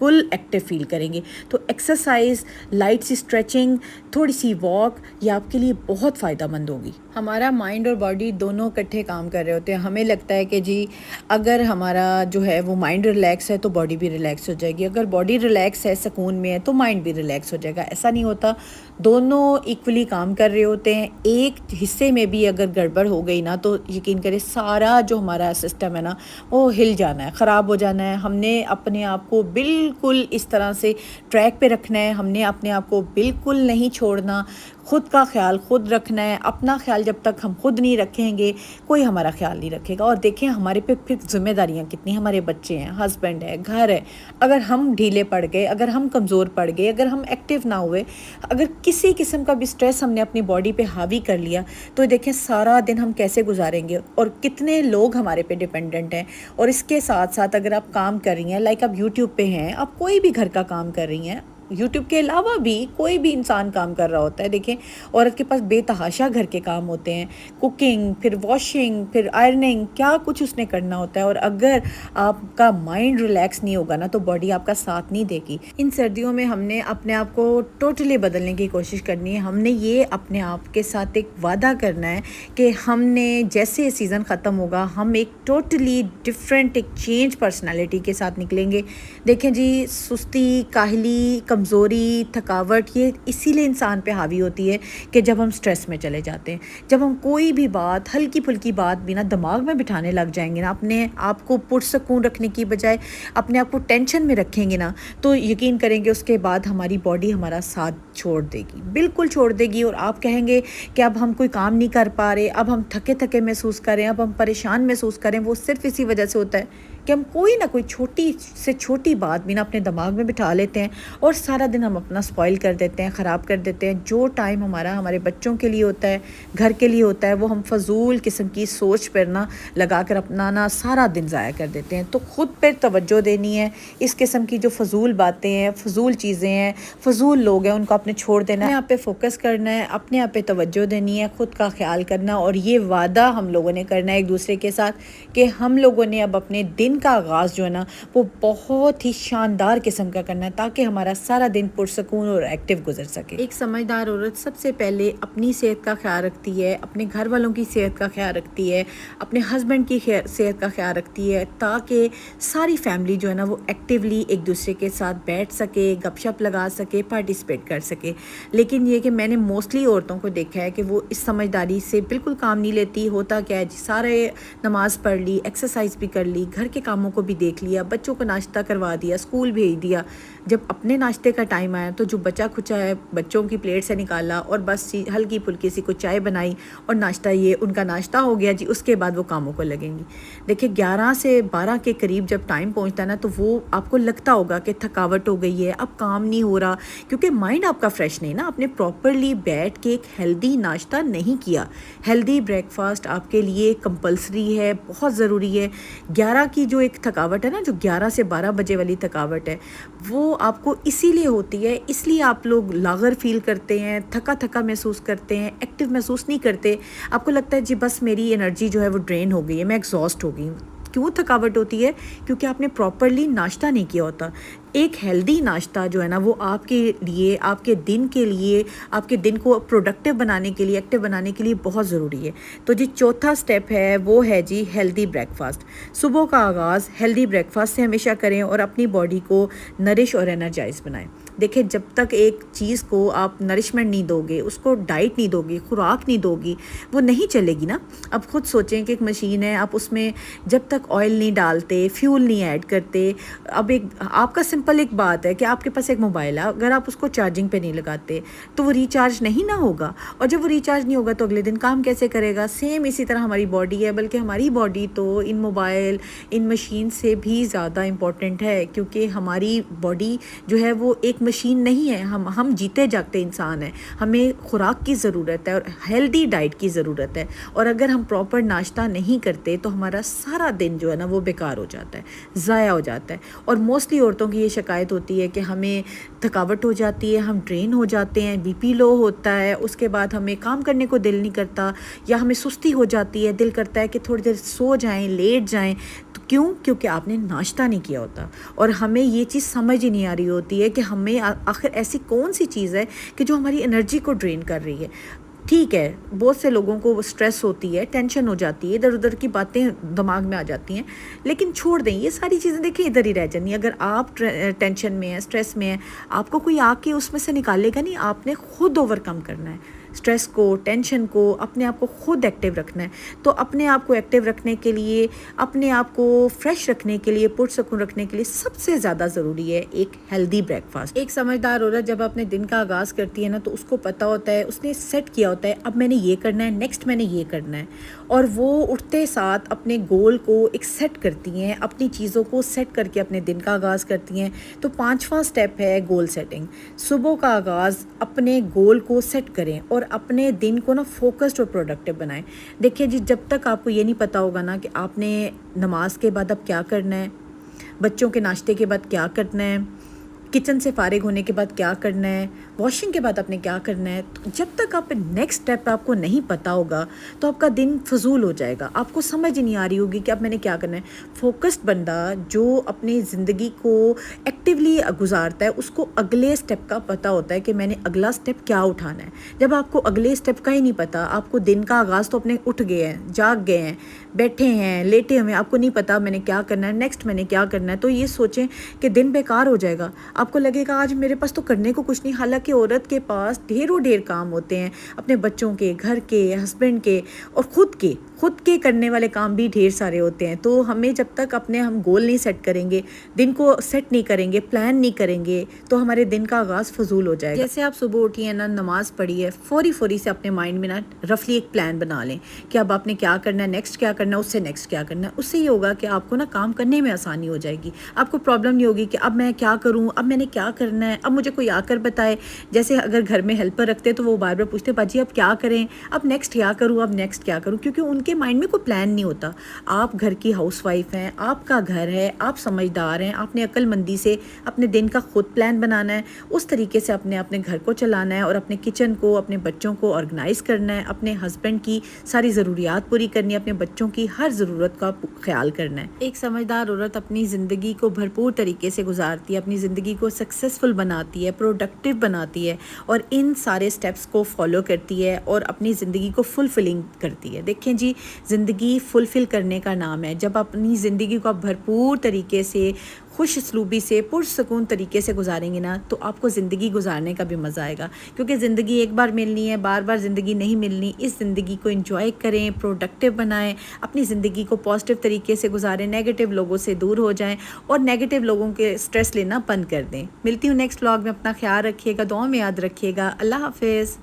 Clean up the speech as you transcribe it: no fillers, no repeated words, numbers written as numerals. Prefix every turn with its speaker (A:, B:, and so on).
A: بالکل active feel کریں گے. تو ایکسرسائز، لائٹ سی اسٹریچنگ، تھوڑی سی واک، یہ آپ کے لیے بہت فائدہ مند ہوگی. ہمارا مائنڈ اور باڈی دونوں اکٹھے کام کر رہے ہوتے ہیں. ہمیں لگتا ہے کہ جی اگر ہمارا جو ہے وہ مائنڈ ریلیکس ہے تو باڈی بھی ریلیکس ہو جائے گی، اگر باڈی ریلیکس ہے، سکون میں ہے، تو مائنڈ بھی ریلیکس ہو جائے گا. ایسا نہیں ہوتا، دونوں ایکولی کام کر رہے ہوتے ہیں. ایک حصے میں بھی اگر گڑبڑ ہو گئی نا تو یقین کرے سارا جو ہمارا سسٹم ہے نا وہ ہل جانا ہے، خراب ہو جانا ہے. ہم نے اپنے آپ کو بالکل اس طرح سے ٹریک پہ رکھنا ہے، ہم نے اپنے آپ کو بالکل نہیں چھوڑنا. خود کا خیال خود رکھنا ہے. اپنا خیال جب تک ہم خود نہیں رکھیں گے کوئی ہمارا خیال نہیں رکھے گا. اور دیکھیں ہمارے پہ پھر ذمہ داریاں کتنی، ہمارے بچے ہیں، ہسبینڈ ہے، گھر ہے. اگر ہم ڈھیلے پڑ گئے، اگر ہم کمزور پڑ گئے، اگر ہم ایکٹیو نہ ہوئے، اگر کسی قسم کا بھی سٹریس ہم نے اپنی باڈی پہ حاوی کر لیا تو دیکھیں سارا دن ہم کیسے گزاریں گے اور کتنے لوگ ہمارے پہ ڈیپینڈنٹ ہیں. اور اس کے ساتھ ساتھ اگر آپ کام کر رہی ہیں، لائک آپ یوٹیوب پہ ہیں، آپ کوئی بھی گھر کا کام کر رہی ہیں، یوٹیوب کے علاوہ بھی کوئی بھی انسان کام کر رہا ہوتا ہے. دیکھیں عورت کے پاس بے تحاشا گھر کے کام ہوتے ہیں، کوکنگ، پھر واشنگ، پھر آئرننگ، کیا کچھ اس نے کرنا ہوتا ہے. اور اگر آپ کا مائنڈ ریلیکس نہیں ہوگا نا تو باڈی آپ کا ساتھ نہیں دے گی. ان سردیوں میں ہم نے اپنے آپ کو ٹوٹلی بدلنے کی کوشش کرنی ہے. ہم نے یہ اپنے آپ کے ساتھ ایک وعدہ کرنا ہے کہ ہم نے جیسے یہ سیزن ختم ہوگا ہم ایک ٹوٹلی ڈفرینٹ، ایک چینج پرسنالٹی کے ساتھ نکلیں گے. دیکھیں جی سستی، کاہلی، کمزوری، تھکاوٹ یہ اسی لیے انسان پہ حاوی ہوتی ہے کہ جب ہم سٹریس میں چلے جاتے ہیں، جب ہم کوئی بھی بات، ہلکی پھلکی بات بھی نا دماغ میں بٹھانے لگ جائیں گے نا، اپنے آپ کو پرسکون رکھنے کی بجائے اپنے آپ کو ٹینشن میں رکھیں گے نا، تو یقین کریں گے اس کے بعد ہماری باڈی ہمارا ساتھ چھوڑ دے گی، بالکل چھوڑ دے گی. اور آپ کہیں گے کہ اب ہم کوئی کام نہیں کر پا رہے، اب ہم تھکے تھکے محسوس کریں، اب ہم پریشان محسوس کریں. وہ صرف اسی وجہ سے ہوتا ہے کہ ہم کوئی نہ کوئی چھوٹی سے چھوٹی بات بھی نا اپنے دماغ میں بٹھا لیتے ہیں اور سارا دن ہم اپنا سپوائل کر دیتے ہیں، خراب کر دیتے ہیں. جو ٹائم ہمارا ہمارے بچوں کے لیے ہوتا ہے، گھر کے لیے ہوتا ہے، وہ ہم فضول قسم کی سوچ پر نہ لگا کر اپنا نا سارا دن ضائع کر دیتے ہیں. تو خود پر توجہ دینی ہے. اس قسم کی جو فضول باتیں ہیں، فضول چیزیں ہیں، فضول لوگ ہیں، ان کو آپ نے چھوڑ دینا ہے. اپنے آپ پہ فوکس کرنا ہے، اپنے آپ پہ توجہ دینی ہے، خود کا خیال کرنا. اور یہ وعدہ ہم لوگوں نے کرنا ہے ایک دوسرے کے ساتھ کہ ہم لوگوں نے اب اپنے دن کا آغاز جو ہے نا وہ بہت ہی شاندار قسم کا کرنا ہے تاکہ ہمارا سارا دن پرسکون اور ایکٹیو گزر سکے. ایک سمجھدار عورت سب سے پہلے اپنی صحت کا خیال رکھتی ہے، اپنے گھر والوں کی صحت کا خیال رکھتی ہے، اپنے ہسبینڈ کی صحت کا خیال رکھتی ہے تاکہ ساری فیملی جو ہے نا وہ ایکٹیولی ایک دوسرے کے ساتھ بیٹھ سکے، گپ شپ لگا سکے، پارٹیسپیٹ کر سکے. لیکن یہ کہ میں نے موسٹلی عورتوں کو دیکھا ہے کہ وہ اس سمجھداری سے بالکل کام نہیں لیتی. ہوتا کیا ہے جی، سارے نماز پڑھ لی، ایکسرسائز بھی کر لی، گھر کے کاموں کو بھی دیکھ لیا، بچوں کو ناشتہ کروا دیا، اسکول بھیج دیا. جب اپنے ناشتے کا ٹائم آیا تو جو بچا کھچا ہے بچوں کی پلیٹ سے نکالا اور بس ہلکی پھلکی سی کچھ چائے بنائی اور ناشتہ، یہ ان کا ناشتہ ہو گیا جی. اس کے بعد وہ کاموں کو لگیں گی. دیکھیں 11 سے 12 کے قریب جب ٹائم پہنچتا ہے نا تو وہ آپ کو لگتا ہوگا کہ تھکاوٹ ہو گئی ہے، اب کام نہیں ہو رہا، کیونکہ مائنڈ آپ کا فریش نہیں نا. آپ نے پراپرلی بیٹھ کے ایک ہیلدی ناشتہ نہیں کیا. ہیلدی بریک فاسٹ آپ کے لیے کمپلسری ہے، بہت ضروری ہے. 11 کی جو ایک تھکاوٹ ہے نا، جو 11 سے 12 بجے والی تھکاوٹ ہے، وہ آپ کو اسی لیے ہوتی ہے، اس لیے آپ لوگ لاغر فیل کرتے ہیں، تھکا تھکا محسوس کرتے ہیں، ایکٹیو محسوس نہیں کرتے. آپ کو لگتا ہے جی بس میری انرجی جو ہے وہ ڈرین ہو گئی ہے، میں ایگزاسٹ ہو گئی ہوں. کیوں تھکاوٹ ہوتی ہے؟ کیونکہ آپ نے پراپرلی ناشتہ نہیں کیا ہوتا. ایک ہیلدی ناشتہ جو ہے نا وہ آپ کے لیے، آپ کے دن کے لیے، آپ کے دن کو پروڈکٹیو بنانے کے لیے، ایکٹیو بنانے کے لیے بہت ضروری ہے. تو جی چوتھا سٹیپ ہے وہ ہے جی ہیلدی بریک فاسٹ. صبح کا آغاز ہیلدی بریک فاسٹ سے ہمیشہ کریں اور اپنی باڈی کو نرش اور انرجائز بنائیں. دیکھیں جب تک ایک چیز کو آپ نرشمنٹ نہیں دو گے، اس کو ڈائٹ نہیں دو گی، خوراک نہیں دو گی، وہ نہیں چلے گی نا. اب خود سوچیں کہ ایک مشین ہے، آپ اس میں جب تک آئل نہیں ڈالتے، فیول نہیں ایڈ کرتے. اب ایک آپ کا سمپل ایک بات ہے کہ آپ کے پاس ایک موبائل ہے، اگر آپ اس کو چارجنگ پہ نہیں لگاتے تو وہ ریچارج نہیں نہ ہوگا، اور جب وہ ریچارج نہیں ہوگا تو اگلے دن کام کیسے کرے گا. سیم اسی طرح ہماری باڈی ہے، بلکہ ہماری باڈی تو ان موبائل، ان مشین سے بھی زیادہ امپورٹنٹ ہے، کیونکہ ہماری باڈی جو ہے وہ ایک مشین نہیں ہے، ہم جیتے جاگتے انسان ہیں، ہمیں خوراک کی ضرورت ہے اور ہیلدی ڈائٹ کی ضرورت ہے، اور اگر ہم پراپر ناشتہ نہیں کرتے تو ہمارا سارا دن جو ہے نا وہ بیکار ہو جاتا ہے، ضائع ہو جاتا ہے۔ اور موسٹلی عورتوں کی یہ شکایت ہوتی ہے کہ ہمیں تھکاوٹ ہو جاتی ہے، ہم ڈرین ہو جاتے ہیں، بی پی لو ہوتا ہے، اس کے بعد ہمیں کام کرنے کو دل نہیں کرتا، یا ہمیں سستی ہو جاتی ہے، دل کرتا ہے کہ تھوڑی دیر سو جائیں، لیٹ جائیں۔ تو کیونکہ آپ نے ناشتہ نہیں کیا ہوتا، اور ہمیں یہ چیز سمجھ ہی نہیں آ رہی ہوتی ہے کہ ہمیں آخر ایسی کون سی چیز ہے کہ جو ہماری انرجی کو ڈرین کر رہی ہے۔ ٹھیک ہے، بہت سے لوگوں کو سٹریس ہوتی ہے، ٹینشن ہو جاتی ہے، ادھر ادھر کی باتیں دماغ میں آ جاتی ہیں، لیکن چھوڑ دیں یہ ساری چیزیں، دیکھیں ادھر ہی رہ جانی۔ اگر آپ ٹینشن میں ہیں، سٹریس میں ہیں، آپ کو کوئی آ کے اس میں سے نکالے گا نہیں، آپ نے خود اوور کم کرنا ہے سٹریس کو، ٹینشن کو، اپنے آپ کو خود ایکٹیو رکھنا ہے۔ تو اپنے آپ کو ایکٹیو رکھنے کے لیے، اپنے آپ کو فریش رکھنے کے لیے، پرسکون رکھنے کے لیے سب سے زیادہ ضروری ہے ایک ہیلدی بریک فاسٹ۔ ایک سمجھدار عورت جب اپنے دن کا آغاز کرتی ہے نا تو اس کو پتہ ہوتا ہے، اس نے سیٹ کیا ہوتا ہے اب میں نے یہ کرنا ہے، نیکسٹ میں نے یہ کرنا ہے، اور وہ اٹھتے ساتھ اپنے گول کو ایک سیٹ کرتی ہیں، اپنی چیزوں کو سیٹ کر کے اپنے دن کا آغاز کرتی ہیں۔ تو 5واں سٹیپ ہے گول سیٹنگ۔ صبح کا آغاز اپنے گول کو سیٹ کریں اور اپنے دن کو نا فوکسڈ اور پروڈکٹیو بنائیں۔ دیکھیں جی، جب تک آپ کو یہ نہیں پتہ ہوگا نا کہ آپ نے نماز کے بعد اب کیا کرنا ہے، بچوں کے ناشتے کے بعد کیا کرنا ہے، کچن سے فارغ ہونے کے بعد کیا کرنا ہے، واشنگ کے بعد آپ نے کیا کرنا ہے، تو جب تک آپ نیکسٹ سٹیپ آپ کو نہیں پتہ ہوگا تو آپ کا دن فضول ہو جائے گا، آپ کو سمجھ نہیں آ رہی ہوگی کہ اب میں نے کیا کرنا ہے۔ فوکسڈ بندہ جو اپنی زندگی کو ایکٹیولی گزارتا ہے، اس کو اگلے سٹیپ کا پتہ ہوتا ہے کہ میں نے اگلا سٹیپ کیا اٹھانا ہے۔ جب آپ کو اگلے سٹیپ کا ہی نہیں پتہ، آپ کو دن کا آغاز تو اپنے اٹھ گئے ہیں، جاگ گئے ہیں، بیٹھے ہیں، لیٹے ہوئے، آپ کو نہیں پتہ میں نے کیا کرنا ہے، نیکسٹ میں نے کیا کرنا ہے، تو یہ سوچیں کہ دن بیکار ہو جائے گا۔ آپ کو لگے گا آج میرے پاس تو کرنے کو کچھ نہیں، حالانکہ عورت کے پاس ڈھیروں ڈھیر کام ہوتے ہیں، اپنے بچوں کے، گھر کے، ہسبینڈ کے، اور خود کے کرنے والے کام بھی ڈھیر سارے ہوتے ہیں۔ تو ہمیں جب تک ہم گول نہیں سیٹ کریں گے، دن کو سیٹ نہیں کریں گے، پلان نہیں کریں گے، تو ہمارے دن کا آغاز فضول ہو جائے گا۔ جیسے آپ صبح اٹھی ہیں نا، نماز پڑھی ہے، فوری سے اپنے مائنڈ میں نا رفلی ایک پلان بنا لیں کہ اب آپ نے کیا کرنا ہے، نیکسٹ کیا کرنا ہے، اس سے نیکسٹ کیا کرنا ہے۔ اس سے یہ ہوگا کہ آپ کو نا کام کرنے میں آسانی ہو جائے گی، آپ کو پرابلم نہیں ہوگی کہ اب میں کیا کروں، اب میں نے کیا کرنا ہے، اب مجھے کوئی آ کر بتائے۔ جیسے اگر گھر میں ہیلپر رکھتے تو وہ بار بار پوچھتے باجی اب کیا کریں، اب نیکسٹ کیا کروں، اب نیکسٹ کیا کروں، کیونکہ ان کے مائنڈ میں کوئی پلان نہیں ہوتا۔ آپ گھر کی ہاؤس وائف ہیں، آپ کا گھر ہے، آپ سمجھدار ہیں، آپ نے عقل مندی سے اپنے دن کا خود پلان بنانا ہے، اس طریقے سے اپنے گھر کو چلانا ہے، اور اپنے کچن کو، اپنے بچوں کو آرگنائز کرنا ہے، اپنے ہسبینڈ کی ساری ضروریات پوری کرنی ہے، اپنے بچوں کی ہر ضرورت کا خیال کرنا ہے۔ ایک سمجھدار عورت اپنی زندگی کو بھرپور طریقے سے گزارتی ہے، اپنی زندگی کو سکسیسفل بناتی ہے، پروڈکٹیو بناتی ہے، اور ان سارے سٹیپس کو فالو کرتی ہے اور اپنی زندگی کو فلفلنگ کرتی ہے۔ دیکھیں جی، زندگی فلفل کرنے کا نام ہے۔ جب اپنی زندگی کو آپ بھرپور طریقے سے، خوش اسلوبی سے، پرسکون طریقے سے گزاریں گے نا، تو آپ کو زندگی گزارنے کا بھی مزہ آئے گا، کیونکہ زندگی ایک بار ملنی ہے، بار بار زندگی نہیں ملنی۔ اس زندگی کو انجوائے کریں، پروڈکٹیو بنائیں، اپنی زندگی کو پازیٹیو طریقے سے گزاریں، نیگیٹو لوگوں سے دور ہو جائیں، اور نیگیٹو لوگوں کے سٹریس لینا بند کر دیں۔ ملتی ہوں نیکسٹ ولاگ میں، اپنا خیال رکھیے گا، دعاؤں میں یاد رکھیے گا۔ اللہ حافظ۔